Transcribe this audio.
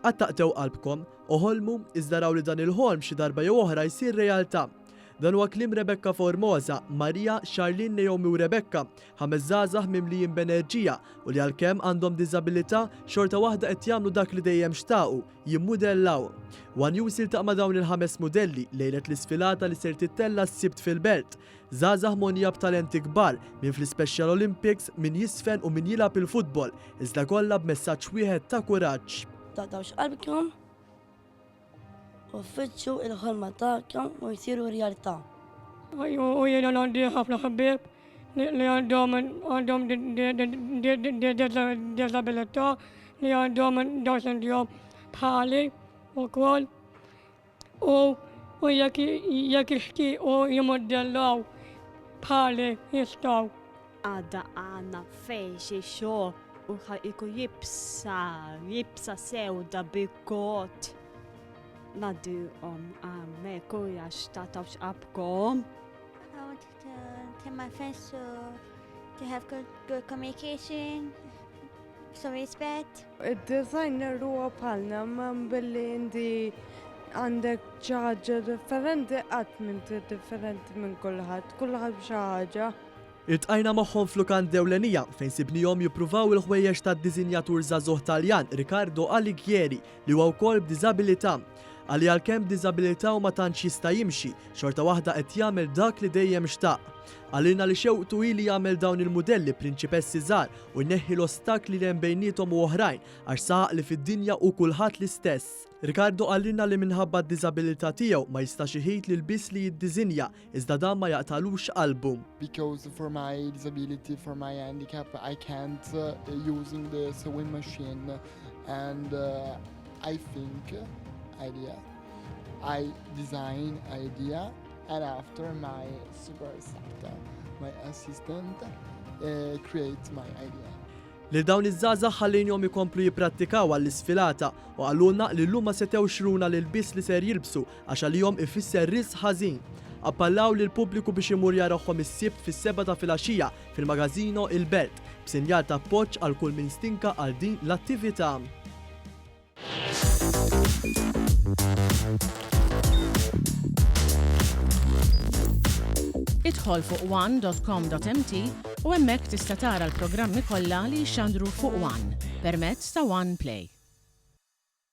Taqtgħu qalbkom, oħolmu iżda raw li dan il-ħolm xi darba jew oħra jsir realtà. Dan huwa kliem Rebecca Formosa, Marija, Charlene, Naomi u Rebecca, ħames żgħażagħ mimlijin b'enerġija u li għalkemm għandhom diżabilità xorta waħda qed jagħmlu dak li dejjem xtaqu, jimmudellaw. Wan jusil taq ma' dawn il-ħames mudelli lejlet l-isfilata li ser tittella s-Sibt fil-Belt. Żgħażagħ monija b'talenti kbar minn fl-Special Olympics, min jisfen u min jilgħab il-futbol, iżda kollha b'messaġġ wieħed ta' kuraġġ. Taqtgħux qalbkom u ffittxu il-ħolma tagħkom u jsiru realtà. U jiena għandi ħafna ħbieb li għandhom diżabilità, li għandhom Down syndrome bħali wkoll. U jekk jixtiequ jimmudellaw bħali jistgħu. Għadda għandna fejn xi xogħol u ħajku jibsa sewda bikot. Nadduhom hemmhekk u għax tagħtgħux qalbkom. I want to tell my friends to have good communication, some respect. Id-designer huwa bħalna ma billi inti għandek xi ħaġa differenti qatt m'inti differenti minn kulħadd b'xi ħaġa. Iltqajna magħhom f'lukand dewlenija fejn sibnihom jippruvaw il-ħwejjeġ tad-diżinjatur żagħżugħ Taljan Riccardo Alighieri li huwa wkoll b'diżabilità. Għalli għalkemm b'diżabilità u ma tantx jista' jimxi, xorta waħda qed jagħmel dak li dejjem xtaq. Għalilna li xewqtu ili jagħmel dawn il-mudelli prinċipessi żgħar u jneħħi l-ostakli li hemm bejniethom u oħrajn għax saq li fid-dinja u kulħadd l-istess. Riccardo għallilna li minħabba d-diżabilità tiegħu ma jistax iħid l-ilbies li jiddiżinja iżda dan ma jaqtalux qalbu. Because for my disability, for my handicap, I can't using the sewing machine and I think I design idea and after my supervisor, my assistant creates my idea. Lil dawn iż-żgħażagħ ħallejnhom ikomplu jipprattikaw għall-isfilata u għallulna li llum ma setgħu xruna l-ilbies li ser jilbsu għax għalihom ifisser rizq ħażin. Appallaw lil pubbliku biex imur jarahom is-Sibt fis-7 ta' filgħaxija fil-magażino Il-Belt b'sinjal ta' appoġġ għal kull min stinka għal din l-attività. Idħol fuq one.com.mt u hemmhekk tista' tara l-programmi kollha li jxandru fuq One permezz ta' One Play.